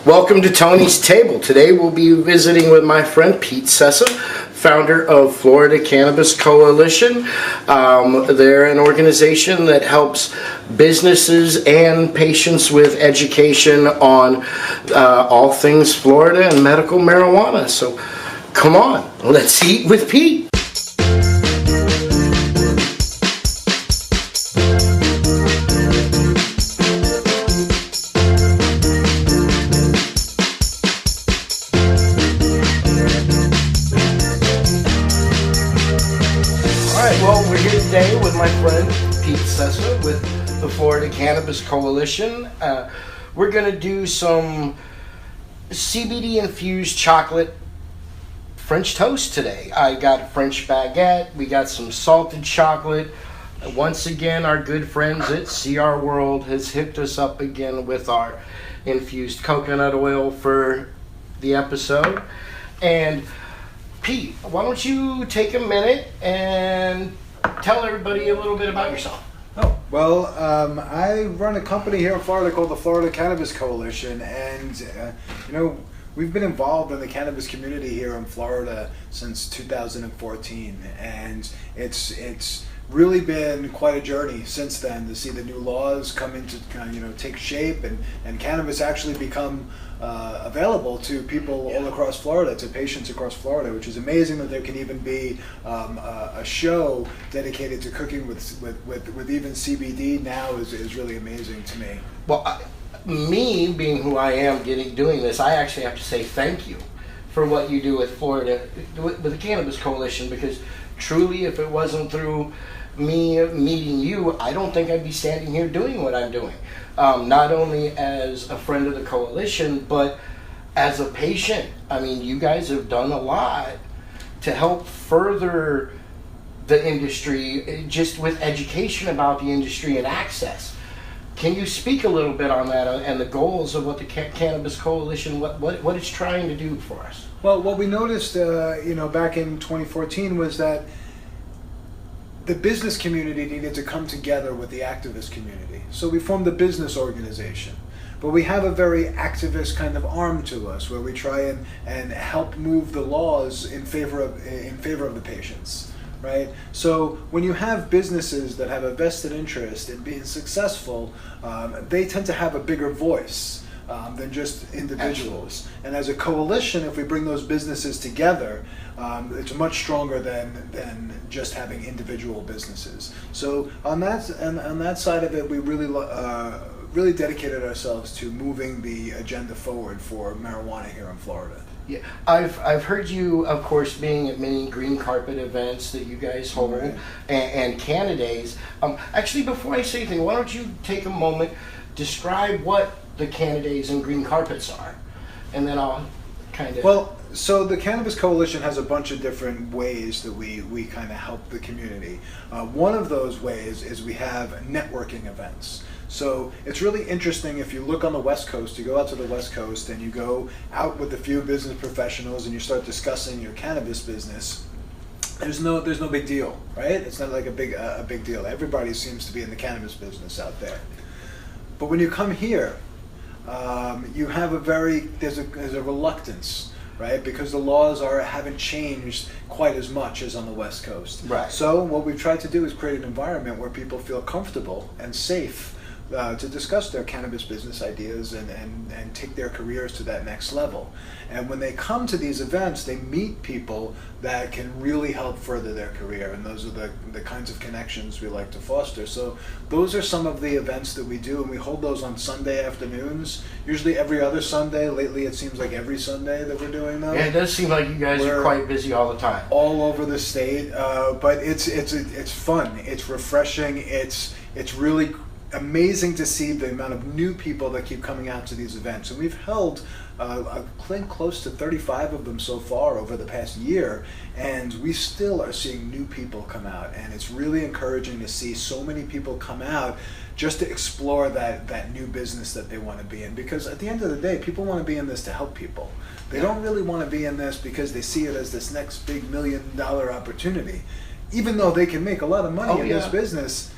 Welcome to Tony's Table. Today we'll be visiting with my friend Pete Sessa, founder of Florida Cannabis Coalition. They're an organization that helps businesses and patients with education on all things Florida and medical marijuana. So come on, let's eat with Pete. Well, we're here today with my friend Pete Sessa with the Florida Cannabis Coalition. We're going to do some CBD-infused chocolate French toast today. I got French baguette, we got some salted chocolate. Once again, our good friends at CR World has hooked us up again with our infused coconut oil for the episode. And Pete, why don't you take a minute and tell everybody a little bit about yourself? Oh, well, I run a company here in Florida called the Florida Cannabis Coalition, and we've been involved in the cannabis community here in Florida since 2014, and it's really been quite a journey since then to see the new laws come into take shape and cannabis actually become available to people all across Florida, to patients across Florida, which is amazing that there can even be a show dedicated to cooking with even CBD now is really amazing to me. Well, me being who I am doing this, I actually have to say thank you for what you do with Florida, with the Cannabis Coalition, because truly if it wasn't through me meeting you, I don't think I'd be standing here doing what I'm doing. Not only as a friend of the coalition, but as a patient. I mean, you guys have done a lot to help further the industry, just with education about the industry and access. Can you speak a little bit on that and the goals of what the Cannabis Coalition, what it's trying to do for us? Well, what we noticed, back in 2014 was that the business community needed to come together with the activist community. So we formed a business organization. But we have a very activist kind of arm to us where we try and help move the laws in favor of the patients, right? So when you have businesses that have a vested interest in being successful, they tend to have a bigger voice than just individuals. Absolutely. And as a coalition, if we bring those businesses together, it's much stronger than just having individual businesses. So on that side of it, we really dedicated ourselves to moving the agenda forward for marijuana here in Florida. Yeah, I've heard you, of course, being at many green carpet events that you guys hold, Right. and Canada Days. Actually, before I say anything, why don't you take a moment, describe what the Canada Days and green carpets are, and then I'll kind of... Well, so the Cannabis Coalition has a bunch of different ways that we kind of help the community. One of those ways is we have networking events. So it's really interesting if you look on the West Coast, you go out to the West Coast and you go out with a few business professionals and you start discussing your cannabis business. There's no big deal, right? It's not like a big deal. Everybody seems to be in the cannabis business out there. But when you come here, you have there's a reluctance, right? Because the laws haven't changed quite as much as on the West Coast. Right. So what we've tried to do is create an environment where people feel comfortable and safe to discuss their cannabis business ideas and take their careers to that next level. And when they come to these events, they meet people that can really help further their career, and those are the kinds of connections we like to foster. So those are some of the events that we do, and we hold those on Sunday afternoons, usually every other Sunday. Lately it seems like every Sunday that we're doing them. Yeah, it does seem like you guys are quite busy all the time. All over the state, but it's fun, it's refreshing, it's really amazing to see the amount of new people that keep coming out to these events. And we've held I think close to 35 of them so far over the past year, and we still are seeing new people come out, and it's really encouraging to see so many people come out just to explore that new business that they want to be in. Because at the end of the day, people want to be in this to help people. They don't really want to be in this because they see it as this next big $1 million opportunity. Even though they can make a lot of money in this business,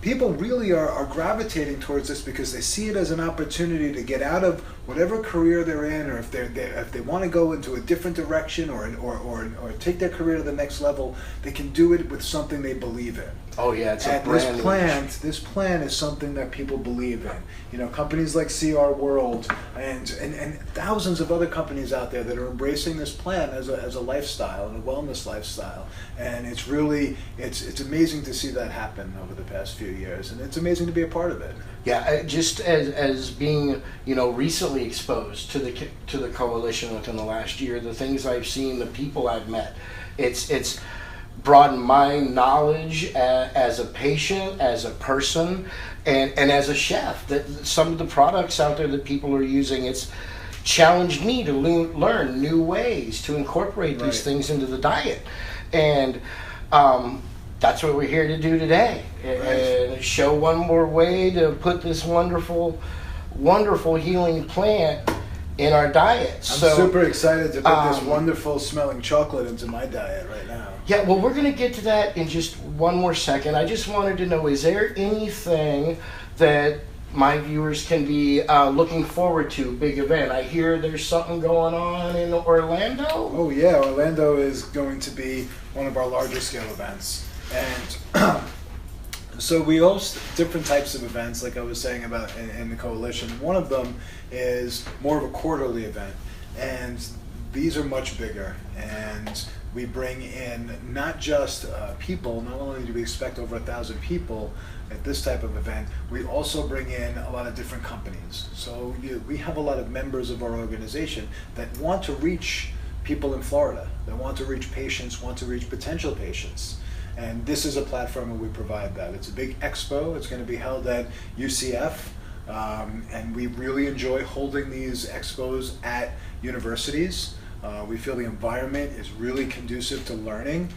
people really are gravitating towards this because they see it as an opportunity to get out of whatever career they're in, or if they want to go into a different direction or take their career to the next level, they can do it with something they believe in. Oh yeah, it's a And brand. this plan is something that people believe in. You know, companies like CR World and thousands of other companies out there that are embracing this plan as a lifestyle and a wellness lifestyle. And it's really it's amazing to see that happen over the past few years, and it's amazing to be a part of it. Yeah, just as being, you know, recently exposed to the coalition within the last year, the things I've seen, the people I've met, it's broadened my knowledge as a patient, as a person, and as a chef. That some of the products out there that people are using, it's challenged me to learn new ways to incorporate these Right. things into the diet, and that's what we're here to do today, and show one more way to put this wonderful, wonderful healing plant in our diet. I'm super excited to put this wonderful smelling chocolate into my diet right now. Yeah, well, we're going to get to that in just one more second. I just wanted to know, is there anything that my viewers can be looking forward to? Big event. I hear there's something going on in Orlando. Oh yeah, Orlando is going to be one of our larger scale events. And so we host different types of events, like I was saying about in the coalition. One of them is more of a quarterly event, and these are much bigger. And we bring in not just people. Not only do we expect over 1,000 people at this type of event, we also bring in a lot of different companies. So we have a lot of members of our organization that want to reach people in Florida, that want to reach patients, want to reach potential patients. And this is a platform where we provide that. It's a big expo. It's going to be held at UCF. And we really enjoy holding these expos at universities. We feel the environment is really conducive to learning.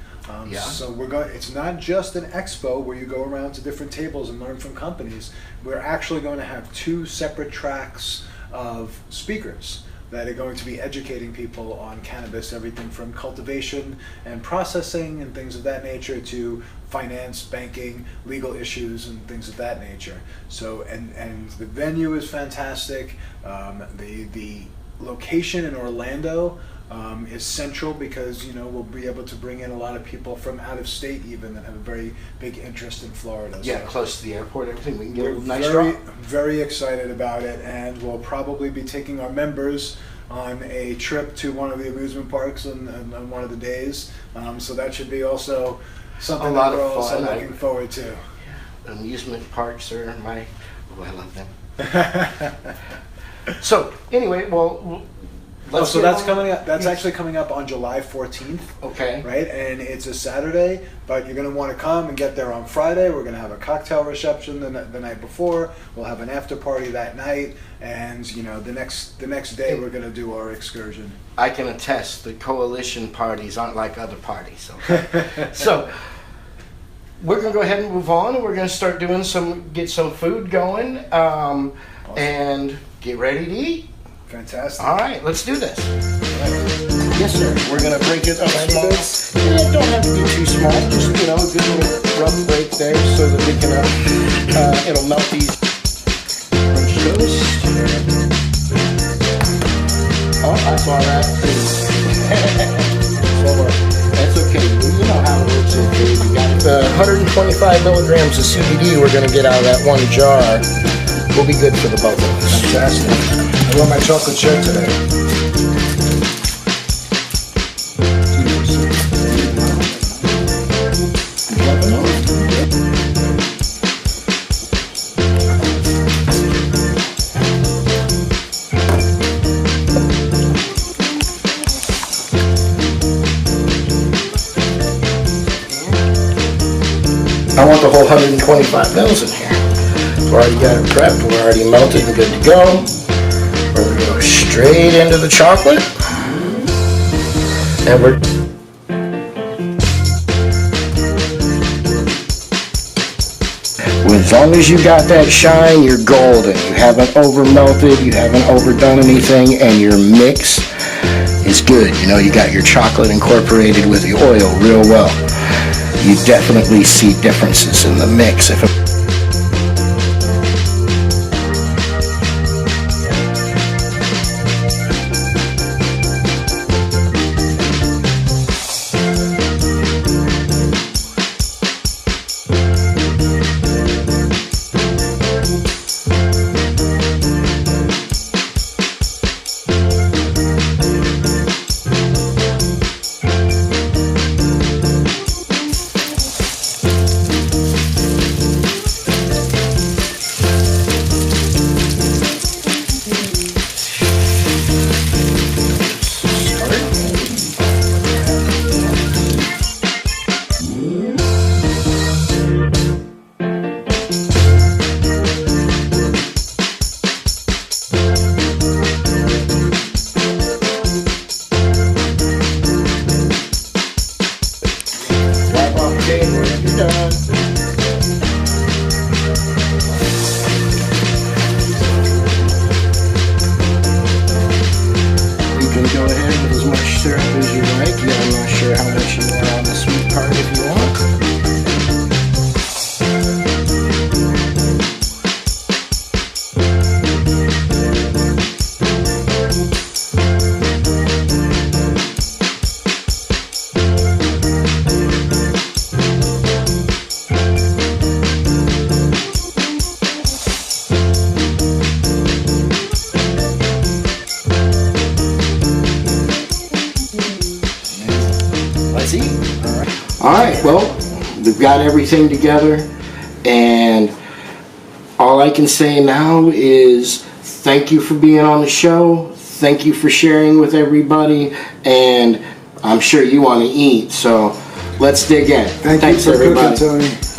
Yeah. So it's not just an expo where you go around to different tables and learn from companies. We're actually going to have 2 separate tracks of speakers that are going to be educating people on cannabis, everything from cultivation and processing and things of that nature to finance, banking, legal issues and things of that nature. So, and the venue is fantastic. The location in Orlando is central because, you know, we'll be able to bring in a lot of people from out of state even that have a very big interest in Florida. Yeah, So close to the airport, everything. We can get we're a nice very, drop. very excited about it, and we'll probably be taking our members on a trip to one of the amusement parks on one of the days. So that should be also something A lot that we're of also fun. looking forward to. Amusement parks are I love them. So anyway, well, let's So get that's on- coming up. That's Yes. actually coming up on July 14th. Okay. Right, and it's a Saturday, but you're going to want to come and get there on Friday. We're going to have a cocktail reception the night before. We'll have an after party that night, and you know the next day we're going to do our excursion. I can attest the coalition parties aren't like other parties. Okay. So we're gonna go ahead and move on, and we're gonna start doing get some food going, and get ready to eat. Fantastic. All right, let's do this. Yes, sir. We're gonna break it up small. Yeah, it don't have to be too small. Just, you know, a good little rough break there so that we can it'll melt these French toast. Oh, I saw that. That's okay. You know how it works in food. You got the 125 milligrams of CBD we're going to get out of that one jar. Will be good for the both of us. Fantastic. I wore my chocolate shirt today. I want the whole 125 mils in here. We've already got it prepped. We're already melted and good to go. We're going to go straight into the chocolate. And we're... As long as you got that shine, you're golden. You haven't over melted, you haven't overdone anything, and your mix is good. You know, you got your chocolate incorporated with the oil real well. You definitely see differences in the mix. If it proceed. All right, well, we've got everything together, and all I can say now is thank you for being on the show. Thank you for sharing with everybody, and I'm sure you want to eat, so let's dig in. Thanks everybody. for cooking, Tony.